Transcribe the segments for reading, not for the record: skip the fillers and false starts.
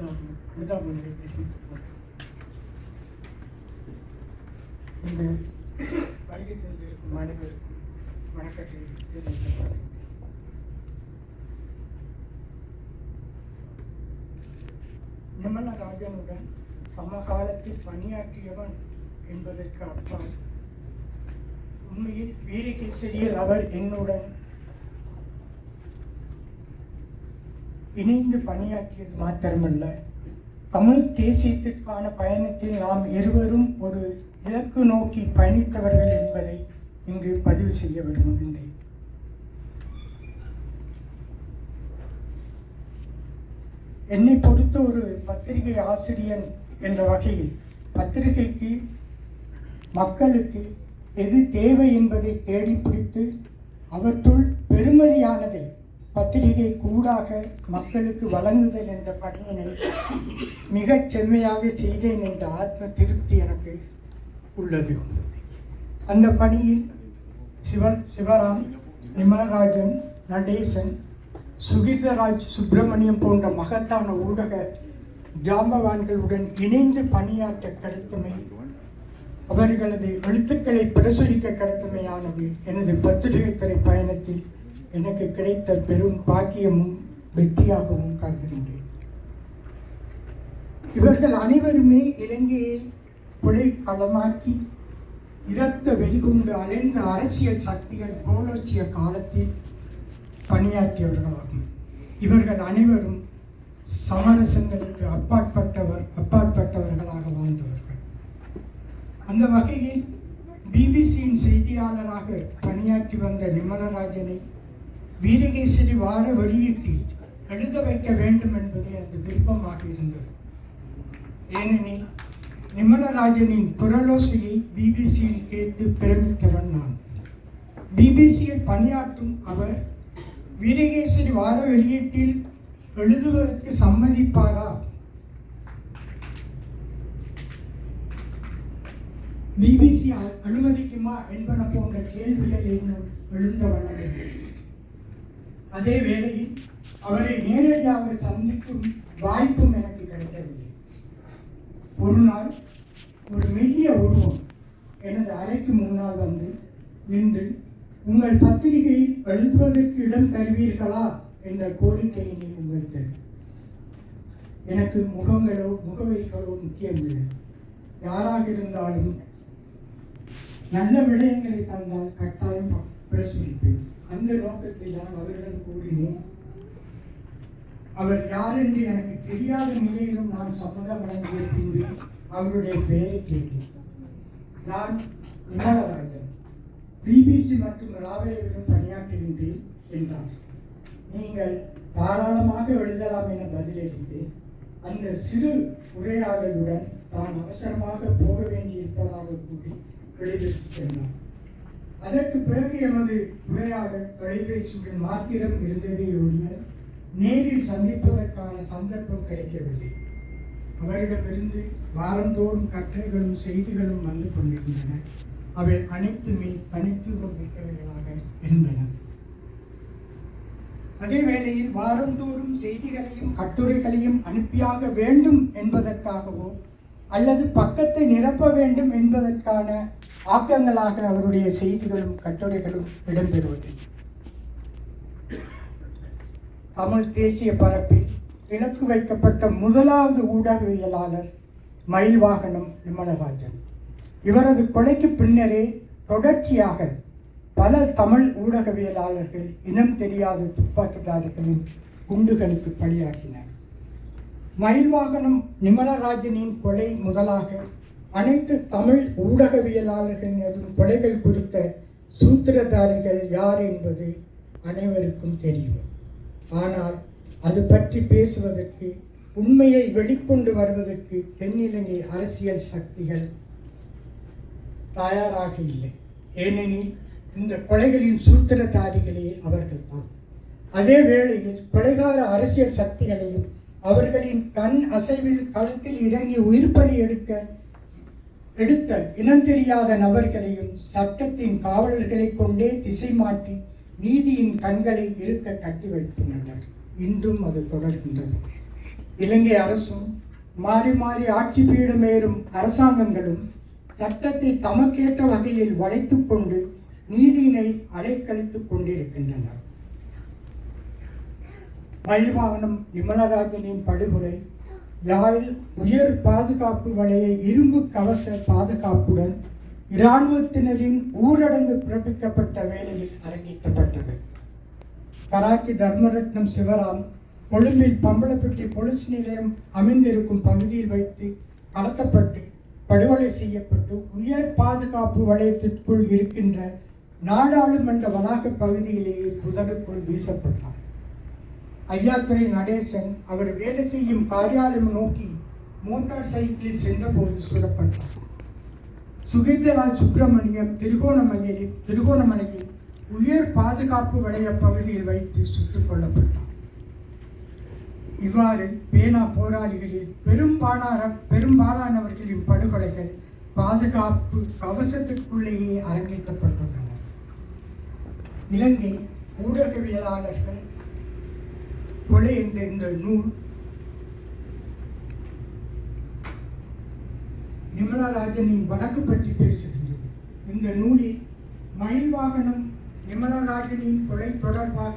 அனுதாபங்களை தெரிவித்துக் கொண்டு இந்த வருகை தந்திருக்கும் அனைவருக்கும் வணக்கத்தை தெரிவித்துக் கொள்கிறேன். நிமலராஜனுடன் சமகாலத்தில் பணியாற்றியவன் என்பதற்கு அப்பால் உண்மையில் வீரகேசரியில் அவர் என்னுடன் இணைந்து பணியாற்றியது மாத்திரமல்ல, தமிழ் தேசியத்திற்கான பயணத்தில் நாம் இருவரும் ஒரு இலக்கு நோக்கி பயணித்தவர்கள் என்பதை இங்கு பதிவு செய்ய விரும்புகின்றேன். என்னை பொறுத்த ஒரு பத்திரிகை ஆசிரியன் என்ற வகையில் பத்திரிகைக்கு மக்களுக்கு எது தேவை என்பதை தேடி பிடித்து அவற்றுள் பெருமதியானதை பத்திரிகை கூடாக மக்களுக்கு வழங்குதல் என்ற பணியினை மிகச் செம்மையாக செய்தேன் என்ற ஆத்ம திருப்தி எனக்கு உள்ளது. அந்த பணியில் சிவராம், நிமலராஜன், நடேசன், சுகீர்தராஜ், சுப்பிரமணியம் போன்ற மகத்தான ஊடக ஜாம்பவான்களுடன் இணைந்து பணியாற்ற கிடைத்தமை, அவர்களது எழுத்துக்களை பிரசுரிக்க கிடைத்தமையானது எனது பத்திரிகைத்துறை பயணத்தில் எனக்கு கிடைத்த பெரும் பாக்கியமும் வெற்றியாகவும் கருதுகின்றேன். இவர்கள் அனைவருமே இலங்கையை கொலை களமாக்கி இரத்த வெளிகொண்டு அலைந்த அரசியல் சக்திகள் கோலோச்சிய காலத்தில் பணியாற்றியவர்களாகும். இவர்கள் அனைவரும் சமரசங்களுக்கு அப்பாற்பட்டவர்களாக வாழ்ந்தவர்கள். அந்த வகையில் பிபிசியின் செய்தியாளராக பணியாற்றி வந்த நிமலராஜனை வீரகேசரி வார வெளியீட்டில் எழுத வைக்க வேண்டும் என்பது எனது விருப்பமாக இருந்தது. ஏனெனில் நிமலராஜனின் குரலோசையை பிபிசியில் கேட்டு பிரமித்தவன் நான். பிபிசியில் பணியாற்றும் அவர் வீரகேசரி வார வெளியீட்டில் எழுதுவதற்கு சம்மதிப்பாரா? பிபிசி அனுமதிக்குமா என்பன போன்ற கேள்விகள் இன்னும் எழுந்த வண்ணம். அதே வேளையில் அவரை நேரடியாக சந்திக்கும் வாய்ப்பும் எனக்கு கிடைக்கவில்லை. ஒரு நாள் ஒரு மெல்லிய உருவம் எனது அறைக்கு முன்னால் வந்து நின்று, உங்கள் பத்திரிகையில் எழுதுவதற்கு இடம் தருவீர்களா என்ற கோரிக்கையினை முன்வைத்தது. எனக்கு முகங்களோ முகவரிகளோ முக்கியமில்லை. யாராக இருந்தாலும் நல்ல விடயங்களை தந்தால் கட்டாயம் பிரசுரிப்பேன். அந்த நோக்கத்தில் தான் அவரிடம் கூறினேன். அவர் யார் என்று எனக்கு தெரியாத நிலையிலும் நான் சம்மதம் வழங்கிய பின்பு அவருடைய பெயரை கேட்டேன். நான் நிமலராஜன், பிபிசி மற்றும் ராவேவிலும் பணியாற்றுகின்றேன் என்றார். நீங்கள் தாராளமாக எழுதலாம் என பதிலளித்தேன். அந்த சிறு உரையாடலுடன் தான் அவசரமாக போக வேண்டியிருப்பதாக கூறி விடைபெற்று சென்றார். அதற்கு பிறகு எமது உரையாடல் தொலைபேசியுடன் மாத்திரம் இருந்ததே ஒழிய நேரில் சந்திப்பதற்கான சந்தர்ப்பம் கிடைக்கவில்லை. அவரிடமிருந்து வாரந்தோறும் கட்டுரைகளும் செய்திகளும் வந்து கொண்டிருந்தன. அவை அனைத்துமே தனித்துவம் மிக்கவைகளாக இருந்தன. அதே வேளையில் வாரந்தோறும் செய்திகளையும் கட்டுரைகளையும் அனுப்பியாக வேண்டும் என்பதற்காகவோ அல்லது பக்கத்தை நிரப்ப வேண்டும் என்பதற்கான ஆக்கங்களாக அவருடைய செய்திகளும் கட்டுரைகளும் இடம்பெறுவதில்லை. தமிழ் தேசிய பரப்பில் இலக்கு வைக்கப்பட்ட முதலாவது ஊடகவியலாளர் மயில்வாகனம் நிமலராஜன். இவரது கொலைக்கு பின்னரே தொடர்ச்சியாக பல தமிழ் ஊடகவியலாளர்கள் இனம் தெரியாத துப்பாக்கிதாரிகளின் குண்டுகளுக்கு பலியாகினர். மயில்வாகனம் நிமலராஜனின் கொலை முதலாக அனைத்து தமிழ் ஊடகவியலாளர்களின் கொலைகள் குறித்த சூத்திரதாரிகள் யார் என்பது அனைவருக்கும் தெரியும். ஆனால் அது பற்றி பேசுவதற்கு, உண்மையை வெளிக்கொண்டு வருவதற்கு தென்னிலங்கை அரசியல் சக்திகள் தயாராக இல்லை. ஏனெனில் இந்த கொலைகளின் சூத்திரதாரிகளே அவர்கள்தான். அதே வேளையில் கொலைகார அரசியல் சக்திகளையும் அவர்களின் கண் அசைவில் களத்தில் இறங்கி உயிர்பலி எடுத்த இனம் தெரியாத நபர்களையும் சட்டத்தின் காவலர்களை கொண்டே திசை மாற்றி நீதியின் கண்களை இருக்க கட்டி வைத்துள்ளனர். இன்றும் அது தொடர்கின்றது. இலங்கை அரசும் மாறி மாறி ஆட்சி பீடமேறும் அரசாங்கங்களும் சட்டத்தை தமக்கேற்ற வகையில் வளைத்துக் கொண்டு நீதியினை அலைக்கழித்துக் கொண்டிருக்கின்றனர். மயில்வாகனம் நிமலராஜனின் படுகொலை யாழில் உயர் பாதுகாப்பு வலைய இரும்பு கவச பாதுகாப்புடன் இராணுவத்தினரின் ஊரடங்கு பிறப்பிக்கப்பட்ட வேளையில் அரங்கேற்றப்பட்டது. கராச்சி தர்மரட்னம் சிவராம் கொழும்பில் பம்பளப்பட்டி போலீஸ் நிலையம் அமைந்திருக்கும் பகுதியில் வைத்து கடத்தப்பட்டு படுகொலை செய்யப்பட்டு உயர் பாதுகாப்பு வலயத்திற்குள் இருக்கின்ற நாடாளுமன்ற வளாக பகுதியிலேயே புதருக்குள் வீசப்பட்டார். ஐயாத்துறை நடேசன் அவர் வேலை செய்யும் காரியாலயம் நோக்கி மோட்டார் சைக்கிளில் சென்றபோது சுடப்பட்டார். சுகீர்தராஜ் சுப்பிரமணியம் திருகோணமலையில் உயர் பாதுகாப்பு வலய பகுதியில் வைத்து சுட்டுக் கொல்லப்பட்டார். இவ்வாறு பேனா போராளிகளில் பெரும்பாலானவர்களின் படுகொலைகள் பாதுகாப்பு கவசத்திற்குள்ளேயே அரங்கேற்றப்பட்டுள்ளன. இலங்கை ஊடகவியலாளர்கள் கொலை என்ற இந்த நூல் நிமலராஜனின் வழக்கு பற்றி பேசுகின்றது. இந்த நூலில் மயில்வாகனம் நிமலராஜனின் கொலை தொடர்பாக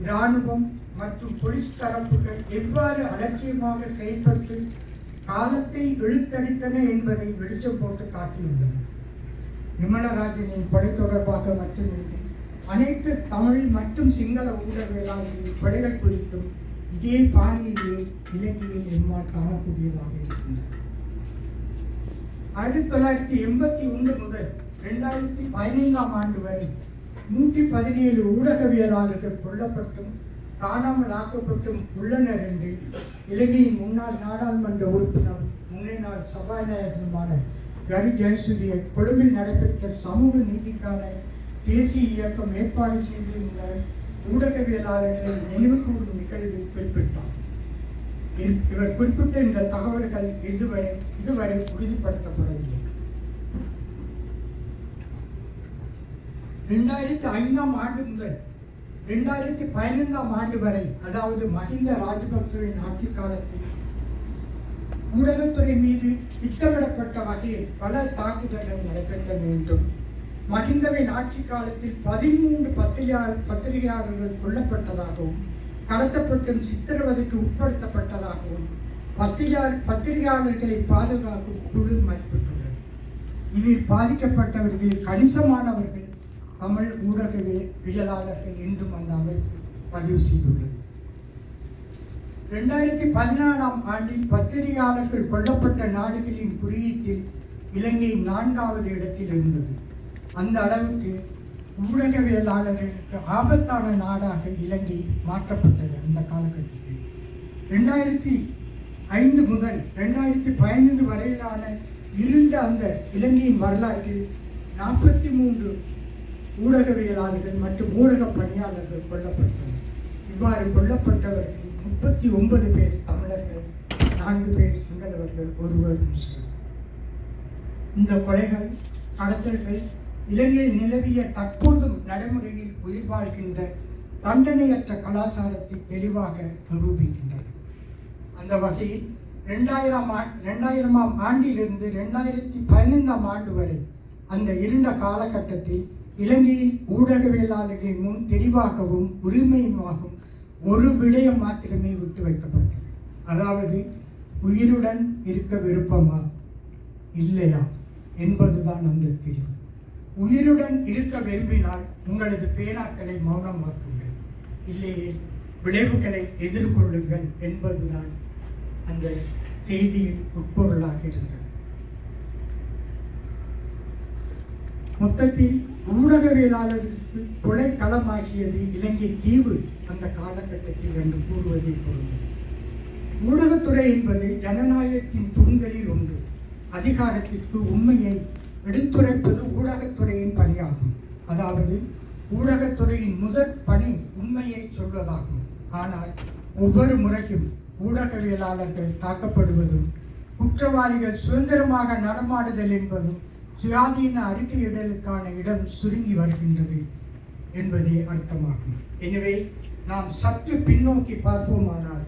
இராணுவம் மற்றும் போலீஸ் தரப்புகள் எவ்வாறு அலட்சியமாக செயல்பட்டு காலத்தை இழுத்தடித்தன என்பதை வெளிச்சம் போட்டு காட்டியுள்ளன. நிமலராஜனின் கொலை தொடர்பாக மட்டுமின்றி அனைத்து தமிழ் மற்றும் சிங்கள ஊடகவியலாளர்களின் கொலைகள் குறித்தும் இதே பாணியிலே இலங்கையில் நம்மால் காணக்கூடியதாக இருக்கின்றது. 1981 முதல் 2015 ஆண்டு வரை 117 ஊடகவியலாளர்கள் கொல்லப்பட்டும் காணாமல் ஆக்கப்பட்டும் உள்ளனர் என்று இலங்கையின் முன்னாள் நாடாளுமன்ற உறுப்பினர் முன்னாள் சபாநாயகருமான கரு ஜெயசூரிய கொழும்பில் நடைபெற்ற சமூக நீதிக்கான தேசிய இயக்கம் ஏற்பாடு செய்திருந்த ஊடகவியலாளர்களை நினைவு கூறும் நிகழ்வில் குறிப்பிட்டார். இவர் குறிப்பிட்ட இந்த தகவல்கள் இதுவரை உறுதிப்படுத்தப்படவில்லை. 2005 ஆண்டு முதல் 2015 ஆண்டு வரை, அதாவது மஹிந்த ராஜபக்சவின் ஆட்சி காலத்தில் ஊடகத்துறை மீது திட்டமிடப்பட்ட வகையில் பல தாக்குதல்கள் நடைபெற்றன என்றும் மஹிந்தவின் ஆட்சி காலத்தில் 13 பத்திரிகையாளர்கள் கொல்லப்பட்டதாகவும் கடத்தப்பட்டும் சித்திரவதைக்கு உட்படுத்தப்பட்டதாகவும் பத்திரிகையாளர்களை பாதுகாக்கும் குழு மதிப்பிட்டுள்ளது. இதில் பாதிக்கப்பட்டவர்களில் கணிசமானவர்கள் தமிழ் ஊடகவியலாளர்கள் என்றும் அந்த அமைப்பு பதிவு செய்துள்ளது. 2014 ஆண்டில் பத்திரிகையாளர்கள் கொல்லப்பட்ட நாடுகளின் குறியீட்டில் இலங்கை 4வது இடத்தில் இருந்தது. அந்த அளவுக்கு ஊடகவியலாளர்களுக்கு ஆபத்தான நாடாக இலங்கை மாற்றப்பட்டது. அந்த காலகட்டத்தில் 2005 முதல் 2015 வரையிலான இருண்ட அந்த இலங்கையின் வரலாற்றில் 43 ஊடகவியலாளர்கள் மற்றும் ஊடக பணியாளர்கள் கொல்லப்பட்டனர். இவ்வாறு கொல்லப்பட்டவர்கள் 39 பேர் தமிழர்கள், 4 பேர் சிங்களவர்கள், 1 முஸ்லிம். இந்த கொலைகள், கடத்தல்கள் இலங்கையில் நிலவிய தற்போதும் நடைமுறையில் உயிர் வாழ்கின்ற தண்டனையற்ற கலாச்சாரத்தை தெளிவாக நிரூபிக்கின்றன. அந்த வகையில் 2000ஆம் ஆண்டிலிருந்து 2015 ஆண்டு வரை அந்த இருண்ட காலகட்டத்தில் இலங்கையில் ஊடகவியலாளர்களின் முன் தெளிவாகவும் உரிமையுமாகவும் ஒரு விடயம் மாத்திரமே விட்டு வைக்கப்பட்டது. அதாவது, உயிருடன் இருக்க விருப்பமா இல்லையா என்பதுதான் அந்த தெரிவு. உயிருடன் இருக்க விரும்பினால் உங்களது பேனாக்களை மௌனமாக்குங்கள், இல்லையே விளைவுகளை எதிர்கொள்ளுங்கள் என்பதுதான் அந்த செய்தியின் உட்பொருளாக இருந்தது. மொத்தத்தில் ஊடகவியலாளர்களுக்கு கொலை களமாகியது இலங்கை தீவு அந்த காலகட்டத்தில் என்று கூறுவதை பொருந்தும். ஊடகத்துறை என்பது ஜனநாயகத்தின் தூண்களில் ஒன்று. அதிகாரத்திற்கு உண்மையை எடுத்துரைப்பது ஊடகத்துறையின் பணியாகும். அதாவது, ஊடகத்துறையின் முதற் பணி உண்மையை சொல்வதாகும். ஆனால் ஒவ்வொரு முறையும் ஊடகவியலாளர்கள் தாக்கப்படுவதும் குற்றவாளிகள் சுதந்திரமாக நடமாடுதல் என்பதும் சுயாதீன அறிக்கையிடலுக்கான இடம் சுருங்கி வருகின்றது என்பதே அர்த்தமாகும். எனவே நாம் சற்று பின்னோக்கி பார்ப்போமானால்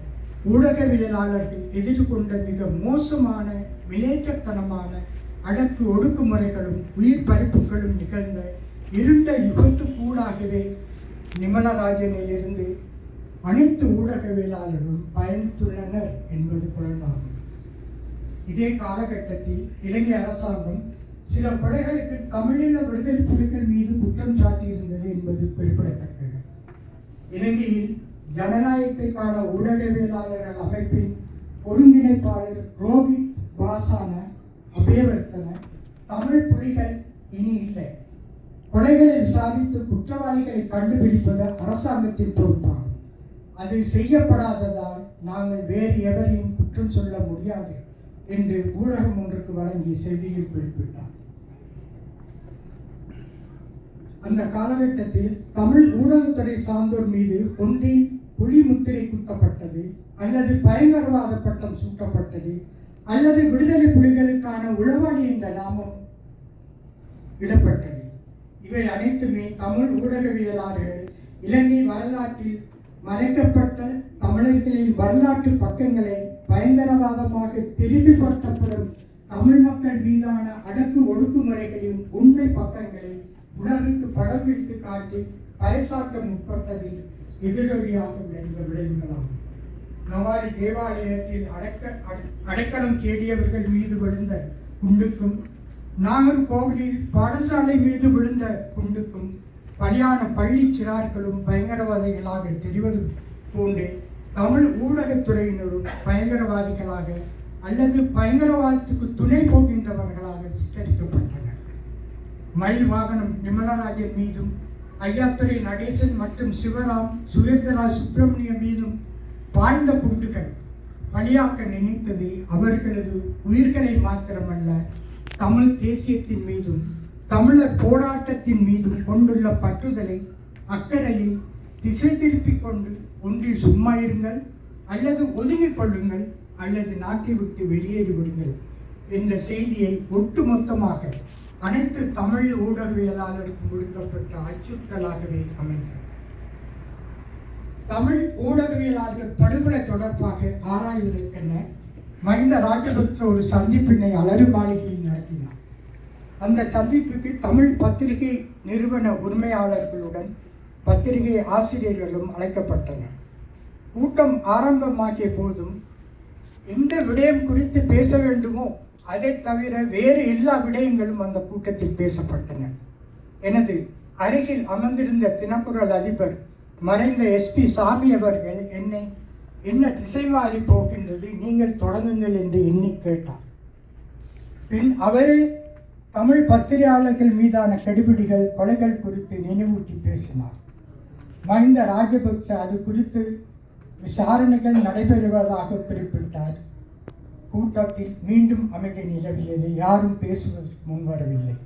ஊடகவியலாளர்கள் எதிர்கொண்ட மிக மோசமான விளைச்சத்தனமான அடக்கு ஒடுக்குமுறைகளும் உயிர் பறிப்புகளும் நிகழ்ந்த இருண்ட யுகத்துக்கூடாகவே நிமலராஜனிலிருந்து அனைத்து ஊடகவியலாளர்களும் பயணித்துள்ளனர் என்பது புலனாகும். இதே காலகட்டத்தில் இலங்கை அரசாங்கம் சில கொலைகளுக்கு தமிழீழ விடுதலை புலிகள் மீது குற்றம் சாட்டியிருந்தது என்பது குறிப்பிடத்தக்கது. இலங்கையில் ஜனநாயகத்திற்கான ஊடகவியலாளர்கள் அமைப்பின் ஒருங்கிணைப்பாளர் ரோஹித் பாசான அபேவர்த்தன தமிழ் புலிகள் இனி இல்லை, கொலைகளை விசாரித்து குற்றவாளிகளை கண்டுபிடிப்பது அரசாங்கத்தின் பொறுப்பாகும். அது செய்யப்படாததால் நாங்கள் வேறு எவரையும் குற்றம் சொல்ல முடியாது என்று ஊடகம் ஒன்றுக்கு வழங்கிய செய்தியில் குறிப்பிட்டார். அந்த காலகட்டத்தில் தமிழ் ஊடகத்துறை சார்ந்தோர் மீது ஒன்றில் புலி முத்திரை குத்தப்பட்டது, அல்லது பயங்கரவாத பட்டம் சூட்டப்பட்டது, அல்லது விடுதலை புலிகளுக்கான உளவாளி என்ற நாமம் இடப்பட்டது. இவை அனைத்துமே தமிழ் ஊடகவியலாளர்கள் இலங்கை வரலாற்றில் மறைக்கப்பட்ட தமிழர்களின் வரலாற்று பக்கங்களை பயங்கரவாதமாக திரும்பிப்படுத்தப்படும் தமிழ் மக்கள் மீதான அடக்கு ஒடுக்குமுறைகளின் உண்மை பக்கங்களை உலகுக்கு படம் பிடித்து காட்டி பறைசாற்ற முற்பட்டதில் எதிரொலியாக விளைந்த விளைவுகளாகும். நவாலி தேவாலயத்தில் அடைக்கலம் தேடியவர்கள் மீது விழுந்த குண்டுக்கும், நாகர்கோவிலில் பாடசாலை மீது விழுந்த குண்டுக்கும் பலியான பள்ளி சிறார்களும் பயங்கரவாதிகளாக தெரிவது போன்றே தமிழ் ஊடகத்துறையினரும் பயங்கரவாதிகளாக அல்லது பயங்கரவாதத்துக்கு துணை போகின்றவர்களாக சித்தரிக்கப்பட்டனர். மயில் வாகனம் நிமலராஜன் மீதும், ஐயாத்துறை நடேசன் மற்றும் சிவராம் சுகேந்திரா சுப்பிரமணியம் மீதும் பாய்ந்த குண்டுகள் பலியாக்க நினைத்தது அவர்களது உயிர்களை மாத்திரமல்ல, தமிழ் தேசியத்தின் மீதும் தமிழர் போராட்டத்தின் மீதும் கொண்டுள்ள பற்றுதலை, அக்கறையை திசை திருப்பிக் கொண்டு ஒன்றில் சும்மா இருங்கள், அல்லது ஒதுங்கிக் கொள்ளுங்கள், அல்லது நாட்டை விட்டு வெளியேறிவிடுங்கள் என்ற செய்தியை ஒட்டுமொத்தமாக அனைத்து தமிழ் ஊடகவியலாளருக்கும் விடுக்கப்பட்ட அச்சுறுத்தலாகவே அமைந்தது. தமிழ் ஊடகவியலாளர்கள் படுகொலை தொடர்பாக ஆராய்வதற்கென மஹிந்த ராஜபக்ச ஒரு சந்திப்பினை அலறு மாளிகையில் நடத்தினார். அந்த சந்திப்புக்கு தமிழ் பத்திரிகை நிறுவன உரிமையாளர்களுடன் பத்திரிகை ஆசிரியர்களும் அழைக்கப்பட்டனர். கூட்டம் ஆரம்பமாகிய போதும் எந்த விடயம் குறித்து பேச வேண்டுமோ அதை தவிர வேறு எல்லா விடயங்களும் அந்த கூட்டத்தில் பேசப்பட்டன. எனது அருகில் அமர்ந்திருந்த தினக்குரல் அதிபர் மறைந்த SP சாமி அவர்கள் என்னை என்ன திசைவாரி போகின்றது, நீங்கள் தொடங்குங்கள் என்று எண்ணி கேட்டார். பின் அவரே தமிழ் பத்திரிகையாளர்கள் மீதான கெடுபிடிகள், கொலைகள் குறித்து நினைவூட்டி பேசினார். மஹிந்த ராஜபக்ச அது குறித்து விசாரணைகள் நடைபெறுவதாக குறிப்பிட்டார். கூட்டத்தில் மீண்டும் அமைதி நிலவியது. யாரும் பேசுவதற்கு முன்வரவில்லை.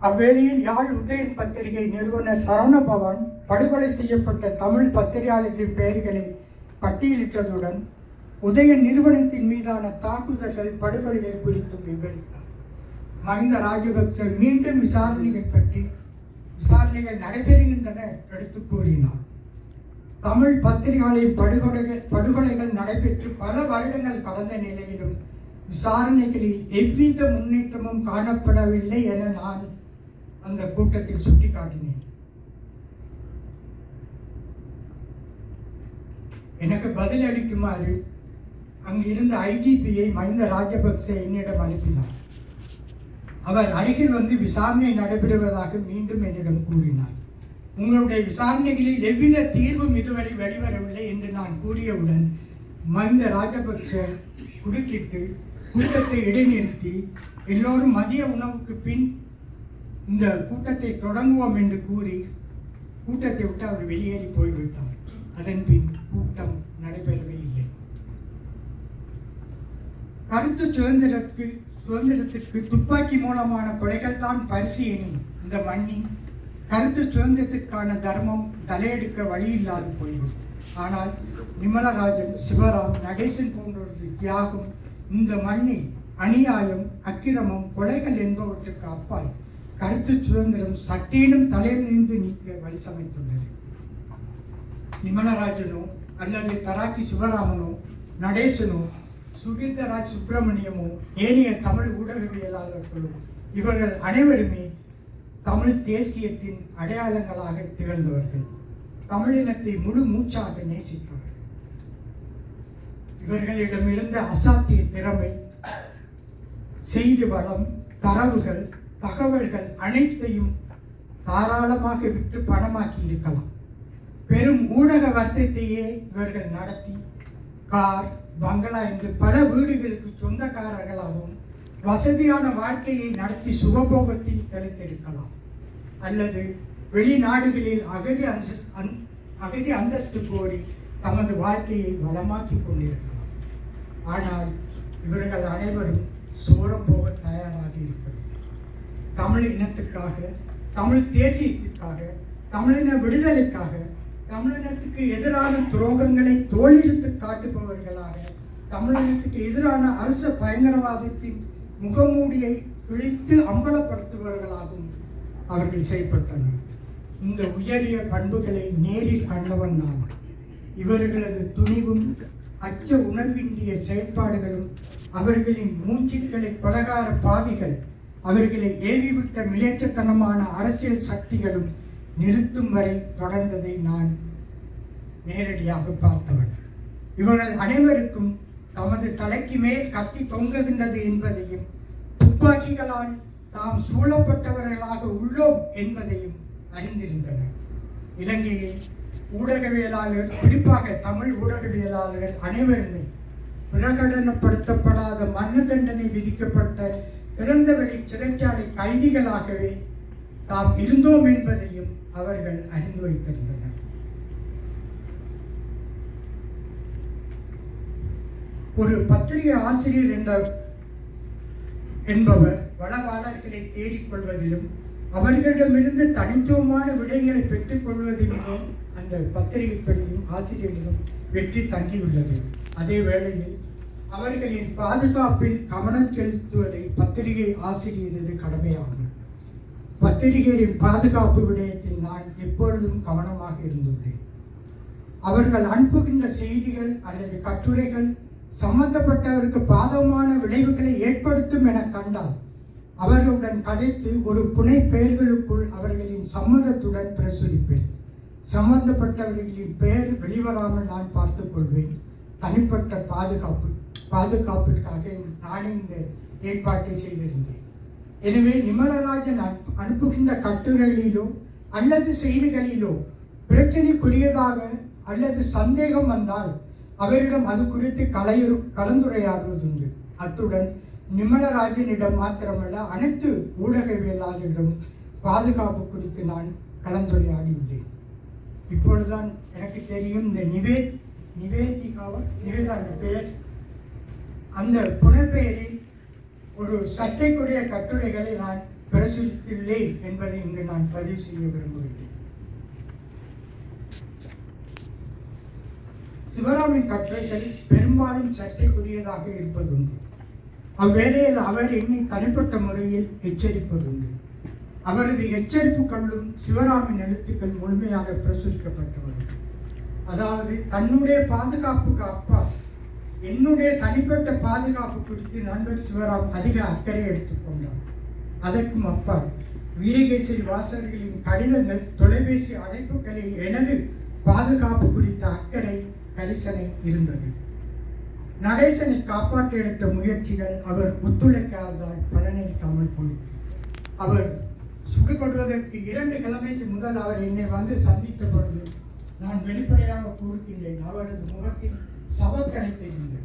அவ்வேளையில் யாழ் உதயன் பத்திரிகை நிறுவனர் சரவணபவன் படுகொலை செய்யப்பட்ட தமிழ் பத்திரிகையாளர்களின் பெயர்களை பட்டியலிட்டதுடன் உதயன் நிறுவனத்தின் மீதான தாக்குதல்கள், படுகொலைகள் குறித்தும் விவரித்தார். மஹிந்த ராஜபக்ச மீண்டும் விசாரணைகள் நடைபெறுகின்றன எடுத்து கூறினார். தமிழ் பத்திரிகையாளரின் படுகொலைகள் நடைபெற்று பல வருடங்கள் கடந்த நிலையிலும் விசாரணைகளில் எவ்வித முன்னேற்றமும் காணப்படவில்லை என நான் அந்த கூட்டத்தில் சுட்டிக்காட்டினேன். எனக்கு பதில் அளிக்குமாறு அங்கு இருந்த IGPயை மஹிந்த ராஜபக்ச என்னிடம் அனுப்பினார். அவர் அருகில் வந்து விசாரணை நடைபெறுவதாக மீண்டும் என்னிடம் கூறினார். உங்களுடைய விசாரணைகளில் எவ்வித தீர்வும் இதுவரை வெளிவரவில்லை என்று நான் கூறியவுடன் மஹிந்த ராஜபக்ச குறுக்கிட்டு கூட்டத்தை இடைநிறுத்தி எல்லோரும் மதிய உணவுக்கு பின் இந்த கூட்டத்தை தொடங்குவோம் என்று கூறி கூட்டத்தை விட்டு அவர் வெளியேறி போய்விட்டார். அதன் பின் கூட்டம் நடைபெறவே இல்லை. கருத்து சுதந்திரத்திற்கு துப்பாக்கி மூலமான கொலைகள் தான் பரிசு எனின் இந்த மண்ணின் கருத்து சுதந்திரத்திற்கான தர்மம் தலையெடுக்க வழி இல்லாது போய்விடும். ஆனால் நிமலராஜன், சிவராம், நடேசன் போன்றவரது தியாகம் இந்த மண்ணில் அநியாயம், அக்கிரமம், கொலைகள் என்பவற்றுக்கு அப்பால் கருத்து சுதந்திரம் சற்றேனும் தலைநிமிர்ந்து நீக்க வழி சமைத்துள்ளது. நிமலராஜனோ அல்லது தராக்கி சிவராமனோ, நடேசனோ, சுகீர்தராஜ் சுப்பிரமணியமோ, ஏனைய தமிழ் ஊடகவியலாளர்களோ இவர்கள் அனைவருமே தமிழ் தேசியத்தின் அடையாளங்களாக திகழ்ந்தவர்கள். தமிழினத்தை முழு மூச்சாக நேசித்தவர்கள். இவர்களிடமிருந்த அசாத்திய திறமை, செய்தி வளம், தரவுகள், தகவல்கள் அனைத்தையும் தாராளமாக விற்று பணமாக்கி இருக்கலாம். பெரும் ஊடக வர்த்தத்தையே இவர்கள் நடத்தி கார், பங்களா என்று பல வீடுகளுக்கு சொந்தக்காரர்களாகவும் வசதியான வாழ்க்கையை நடத்தி சுகபோகத்தில் தெளித்திருக்கலாம். அல்லது வெளிநாடுகளில் அகதி அந்தஸ்து கோரி தமது வாழ்க்கையை வளமாக்கி கொண்டிருக்கலாம். ஆனால் இவர்கள் அனைவரும் சோரம் போக தயாராக இருப்பதில்லை. தமிழ் இனத்துக்காக, தமிழ் தேசியத்திற்காக, தமிழின விடுதலைக்காக, தமிழினத்துக்கு எதிரான துரோகங்களை தோளிழுத்து காட்டுபவர்களாக, தமிழினத்துக்கு எதிரான அரச பயங்கரவாதத்தின் முகமூடியை பிழித்து அம்பலப்படுத்துபவர்களாகவும் அவர்கள் செயல்பட்டனர். இந்த உயரிய பண்புகளை நேரில் கண்டவன் நான். இவர்களது துணிவும் அச்ச உணர்வின்றிய செயல்பாடுகளும் அவர்களின் மூச்சுக்களை கொலகார பாவிகள் அவர்களை ஏவிவிட்ட மிலேச்சத்தனமான அரசியல் சக்திகளும் நிறுத்தும் வரை தொடர்ந்ததை நான் நேரடியாக பார்த்தவன். இவர்கள் அனைவருக்கும் தமது தலைக்கு மேல் கத்தி தொங்குகின்றது என்பதையும், துப்பாக்கிகளால் தாம் சூழப்பட்டவர்களாக உள்ளோம் என்பதையும் அறிந்திருந்தனர். இலங்கையில் ஊடகவியலாளர்கள், குறிப்பாக தமிழ் ஊடகவியலாளர்கள் அனைவருமே பிரகடனப்படுத்தப்படாத மரண தண்டனை விதிக்கப்பட்ட திறந்தவெளி சிறைச்சாலை கைதிகளாகவே தாம் இருந்தோம் என்பதையும் அவர்கள் அறிந்து வைத்திருந்தனர். ஒரு பத்திரிகை ஆசிரியர் என்பவர் வளவாளர்களை தேடிக்கொள்வதிலும் அவர்களிடமிருந்து தனித்துவமான விடயங்களை பெற்றுக் கொள்வதிலுமே அந்த பத்திரிகைப்படியும் ஆசிரியர்களும் வெற்றி தங்கியுள்ளது. அதே வேளையில் அவர்களின் பாதுகாப்பில் கவனம் செலுத்துவதை பத்திரிகை ஆசிரியரது கடமையாகும். பத்திரிகையின் பாதுகாப்பு விடயத்தில் நான் எப்பொழுதும் கவனமாக இருந்துள்ளேன். அவர்கள் அனுப்புகின்ற செய்திகள் அல்லது கட்டுரைகள் சம்பந்தப்பட்டவருக்கு பாதகமான விளைவுகளை ஏற்படுத்தும் என கண்டால் அவர்களுடன் கதைத்து ஒரு புனை பெயர்களுக்குள் அவர்களின் சம்மதத்துடன் பிரசுரிப்பேன். சம்பந்தப்பட்டவர்களின் பெயர் வெளிவராமல் நான் பார்த்துக் கொள்வேன். தனிப்பட்ட பாதுகாப்பிற்காக நானே இந்த ஏற்பாட்டை செய்திருந்தேன். எனவே நிமலராஜன் அனுப்புகின்ற கட்டுரைகளிலோ அல்லது செய்திகளிலோ பிரச்சனைக்குரியதாக அல்லது சந்தேகம் வந்தால் அவரிடம் அது குறித்து கலந்துரையாடுவதுண்டு. அத்துடன் நிமலராஜனிடம் மாத்திரமல்ல, அனைத்து ஊடகவியலாளர்களிடம் பாதுகாப்பு குறித்து நான் கலந்துரையாடியுள்ளேன். இப்பொழுதுதான் எனக்கு தெரியும் இந்த நிவேதா பெயர், அந்த புனைப்பெயரில் ஒரு சர்ச்சைக்குரிய கட்டுரைகளை நான் பிரசுரித்துள்ளேன் என்பதை இங்கு நான் பதிவு செய்ய விரும்புகிறேன். சிவராமின் கட்டுரைகள் பெரும்பாலும் சர்ச்சைக்குரியதாக இருப்பதுண்டு. அவ்வேளையில் அவர் என்னை தனிப்பட்ட முறையில் எச்சரிப்பதுண்டு. அவரது எச்சரிப்புகளும் சிவராமின் எழுத்துக்கள் முழுமையாக பிரசுரிக்கப்பட்டவர்கள். அதாவது தன்னுடைய பாதுகாப்புக்கு அப்பா என்னுடைய தனிப்பட்ட பாதுகாப்பு குறித்து நண்பர் சிவராம் அதிக அக்கறை எடுத்துக்கொண்டார். அதற்கும் அப்பா வீரகேசரி வாசகர்களின் கடிதங்கள், தொலைபேசி அழைப்புகளில் எனது பாதுகாப்பு குறித்த அக்கறை கரிசனை இருந்தது. நடேசனை காப்பாற்ற எடுத்த முயற்சிகள் அவர் ஒத்துழைக்காததால் பலனளிக்காமல் போயிற்று. அவர் சுடுபடுவதற்கு 2 கிழமைக்கு முதல் அவர் என்னை வந்து சந்தித்த பொழுது நான் வெளிப்படையாக கூறுகின்றேன், அவரது முகத்தில் சவக்கலை தெரிந்தது.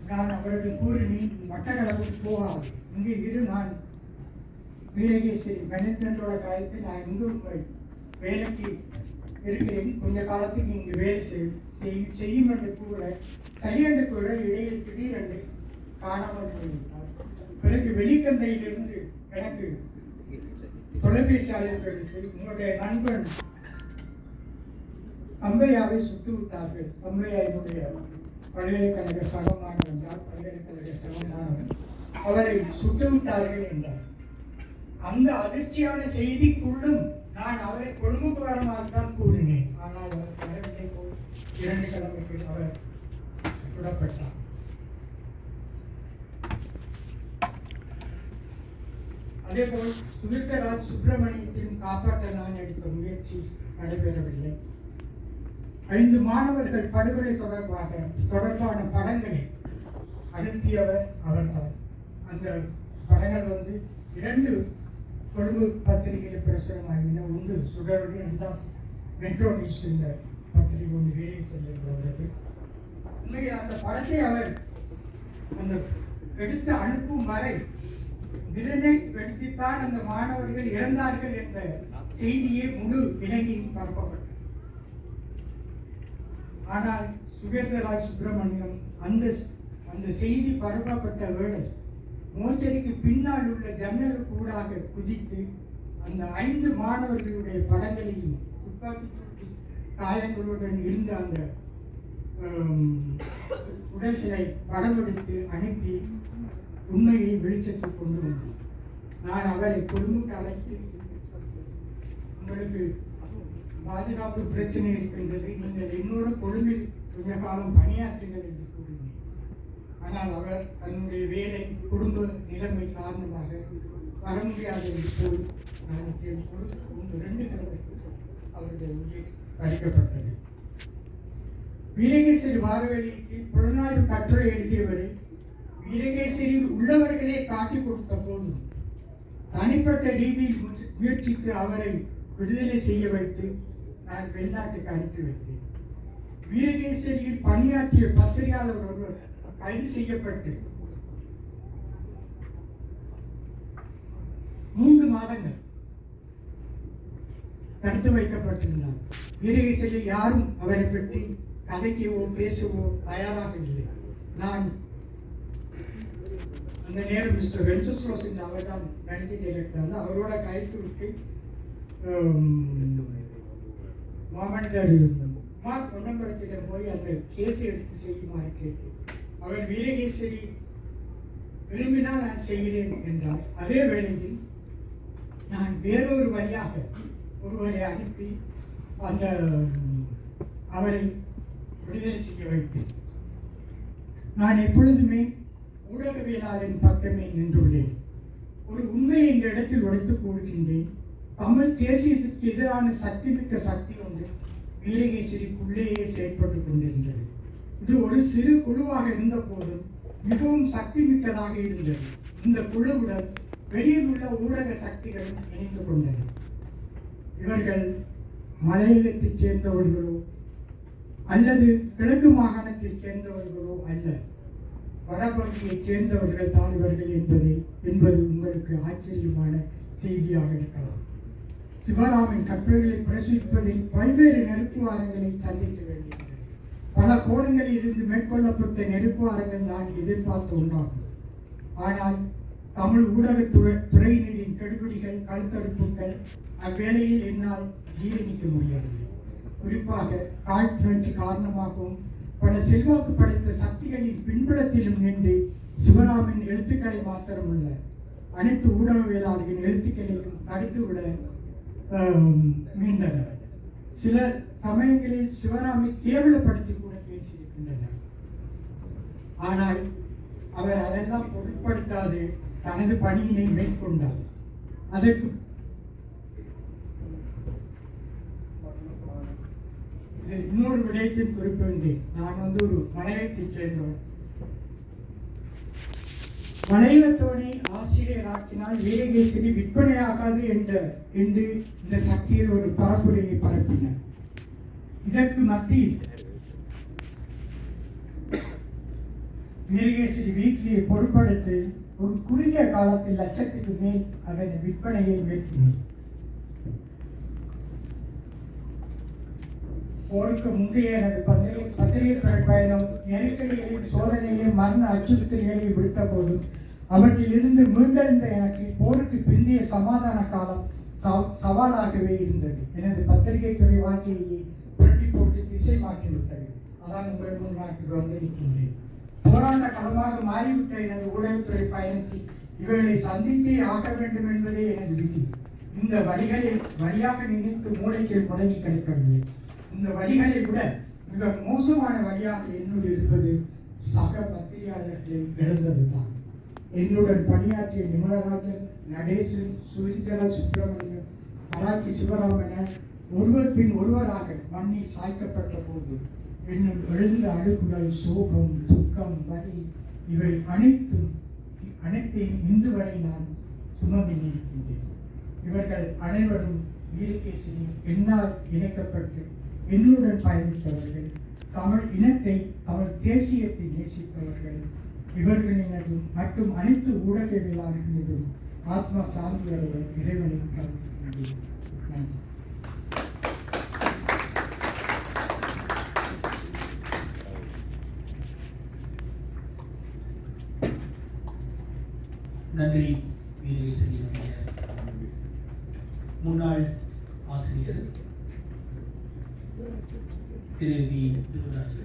நான் அவரிடம் கூறினேன், மட்டக்களப்புக்கு போகாது, இங்கே இரு, நான் வீரகேசரி மேனேஜ்மெண்டோட காலத்தில் நான் இங்கு வேலைக்கு இருக்கிறேன், கொஞ்ச காலத்துக்கு இங்கு வேலை செய்யும் என்று கூற சரியென்று கூற இடையில் திடீரென்று காணாமல் போய்விட்டார். பிறகு வெளிக்கந்தையிலிருந்து எனக்கு தொலைபேசி அழைப்பு, உங்களுடைய நண்பன் அம்பையாவை சுட்டு விட்டார்கள், அம்பையாவுடைய பல்கலைக்கழக சக மாணவன் தான், பல்கலைக்கழக சக மாணவன் அவரை சுட்டுவிட்டார்கள் என்றார். அந்த அதிர்ச்சியான செய்திக்குள்ளும் நான் அவரை கொழும்புக்கு வரமாறுதான் கூறினேன். ஆனால் அவர் வரவில்லை. போல் 2 கிழமைக்கு அவர் சுடப்பட்டார். அதேபோல் சுகிர்தராஜ் சுப்பிரமணியத்தையும் காப்பாற்ற நான் எடுத்த முயற்சி நடைபெறவில்லை. 5 மாணவர்கள் படுகொலை தொடர்பான படங்களை அனுப்பியவர் அவர்தான். அந்த படங்கள் 2 கொழும்பு பத்திரிகையில் பிரசுரமாகின. ஒன்று சுடருடைய, 2ஆம் மெட்ரோ நியூஸ் என்ற பத்திரிகை ஒன்று வேலை செல்லுகிறது. உண்மையில் அந்த படத்தை அவர் அந்த எடுத்து அனுப்பும் வரை கிரனேட் வெடித்துத்தான் அந்த மாணவர்கள் இறந்தார்கள் என்ற செய்தியை முழு இலங்கையில் பரப்பப்பட்டது. ஆனால் சுகேந்தராஜ் சுப்பிரமணியம் அந்த செய்தி பரப்பப்பட்ட வேளை மோச்சரிக்கு பின்னால் உள்ள ஜன்னலுக்கு ஊடாக குதித்து அந்த 5 மாணவர்களுடைய படங்களையும் துப்பாக்கி சூட்டு காயங்களுடன் இருந்த அந்த உடல்களை படம் எடுத்து அனுப்பி உண்மையை வெளிச்சத்துக்கு கொண்டு வந்தார். நான் அவரை கொழும்புக்கு அழைத்து, உங்களுக்கு பாதுகாப்பு பிரச்சனை இருக்கின்றது, நீங்கள் இன்னொரு கொழும்பில் கொஞ்ச காலம் பணியாற்றுங்கள் என்று கூறினேன். ஆனால் அவர் தன்னுடைய வேலை குடும்ப நிலைமை காரணமாக வர முடியாது என்று போய் நான் 2 கிழமைக்கு அவருடைய உயிர் பறிக்கப்பட்டது. வீரகேசரி வார வெளியீட்டில் புலனாய்வு கட்டுரை எழுதியவரை வீரகேசரியில் உள்ளவர்களே காட்டிக் கொடுத்த போது தனிப்பட்ட ரீதியில் முயற்சித்து அவரை விடுதலை செய்ய வைத்து நான் வெளிநாட்டுக்கு அனுப்பி வைத்தேன். வீரகேசரியில் பணியாற்றிய பத்திரிகையாளர் ஒருவர் கைது செய்யப்பட்டு 3 மாதங்கள் தடுத்து வைக்கப்பட்டிருந்தார். வீரகேசரியில் யாரும் அவரை பற்றி கதைக்கவோ பேசவோ தயாராக இல்லை. நான் அந்த நேரம் மிஸ்டர் வென்சஸ்லோஸ் அவர் தான் மேனேஜிங் டைரக்டர். அவரோட கைத்து விட்டு மாமனிதர் மார்க் பொன்னம்பலத்திடம் போய் அந்த கேஸை எடுத்து செய்யுமாறு கேட்டு அவர் வீரகேசரி விரும்பினால் நான் செய்கிறேன் என்றார். அதே வேளையில் நான் வேறொரு வழியாக ஒருவரை அனுப்பி அந்த அவரை விடுதலை செய்ய வைத்தேன். நான் எப்பொழுதுமே ஊடகவியலாளரின் பக்கமே நின்றுள்ளேன். ஒரு உண்மையை இந்த இடத்தில் உடைத்து கூறுகின்றேன். தமிழ் தேசியத்திற்கு எதிரான சக்திமிக்க சக்தி ஒன்று வீரகேசரிக்குள்ளேயே செயல்பட்டுக் கொண்டிருந்தது. இது ஒரு சிறு குழுவாக இருந்த போதும் மிகவும் சக்தி மிக்கதாக இருந்தது. இந்த குழுவுடன் வெளியில் உள்ள ஊடக சக்திகளும் இணைந்து கொண்டன. இவர்கள் மலையகத்தைச் சேர்ந்தவர்களோ அல்லது கிழக்கு மாகாணத்தைச் சேர்ந்தவர்களோ அல்ல, வடபகுதியைச் சேர்ந்தவர்கள் தான் இவர்கள் என்பது உங்களுக்கு ஆச்சரியமான செய்தியாக இருக்கலாம். சிவராமின் கட்டுரைகளை பிரசுரிப்பதில் பல்வேறு நெருக்குவாரங்களை சந்திக்க வேண்டியது. பல கோணங்களில் இருந்து மேற்கொள்ளப்பட்ட நெருக்குவாரங்கள் நான் எதிர்பார்த்த ஒன்றாகும். ஆனால் தமிழ் ஊடகத்துறையினரின் கெடுபிடிகள், கழுத்தறுப்புகள் அவ்வேளையில் என்னால் ஜீரணிக்க முடியவில்லை. குறிப்பாக காழ்ப்புணர்ச்சி காரணமாகவும் பல செல்வாக்கு படைத்த சக்திகளின் பின்புலத்திலும் நின்று சிவராமின் எழுத்துக்களை மாத்திரமல்ல, அனைத்து ஊடகவியலாளர்களின் எழுத்துக்களையும் தடுத்துவிட மீண்டனர். சில சமயங்களில் சிவராமை கேவலப்படுத்தி கூட பேசியிருக்கின்றனர். ஆனால் அவர் அதெல்லாம் பொருட்படுத்தாது தனது பணியினை மேற்கொண்டார். அதற்கு இன்னொரு விடயத்தில் குறிப்பிட்டேன். நான் ஒரு மலையத்தைச் சேர்ந்தவர். மலையத்தோனை ஆசிரியராக்கினால் வீரகேசரி விற்பனையாகாது என்று இந்த சக்தியில் ஒரு பரப்புரையை பரப்பினர். இதற்கு மத்தியில் வீரகேசரி வீட்டிலே பொருட்படுத்தி ஒரு குறுகிய காலத்தில் லட்சத்துக்கு மேல் அதன் விற்பனையை உயர்த்தினார். போருக்கு முந்தைய எனது பத்திரிகை பயணம் நெருக்கடிகளையும் சோதனைகளையும் மரண அச்சுறுத்தல்களையும் விடுத்த போதும் அவற்றிலிருந்து மீண்டெழுந்த எனக்கு போருக்கு பிந்தைய சமாதான காலம் சவாலாகவே இருந்தது. எனது பத்திரிகை துறை வாழ்க்கையை புரட்டி போட்டு திசை மாற்றிவிட்டது. அதான் உங்கள் முன்னாடி வந்து நிற்கின்றேன். போராட்ட களமாக மாறிவிட்ட எனது ஊடகத்துறை பயணத்தில் இவர்களை சந்தித்தே ஆக வேண்டும் என்பதே எனது விதி. இந்த வழியாக நினைத்து மூளைக்கு முடங்கி கிடைக்கவில்லை. இந்த வழிகளை விட மிக மோசமான வழியாக என்னுடைய இருப்பது சக பத்திரிகையாளர்களை இழந்ததுதான். என்னுடன் பணியாற்றிய நிமலராஜன், நடேசன், சூரிதர சுப்பிரமணியம், பராக்கி சிவராமன் ஒருவர் பின் ஒருவராக மண்ணில் சாய்க்கப்பட்ட போது என்னுள் எழுந்த அழுகுரல், சோகம், துக்கம், வலி இவை அனைத்தையும் இன்று வரை நான் சுமந்து நிற்கின்றேன். இவர்கள் அனைவரும் வீரகேசரி என்னால் இணைக்கப்பட்டு என்னுடன் பயணித்தவர்கள், தமிழ் இனத்தை, தமிழ் தேசியத்தை நேசித்தவர்கள். இவர்களினதும் மற்றும் அனைத்து ஊடகவியலாளர்களினதும் ஆத்மா சாந்தி அடைய இறைவனின் நன்றி. நன்றி வீரகேசரியினுடைய முன்னாள் ஆசிரியர் திரு வி. தேவராஜ்.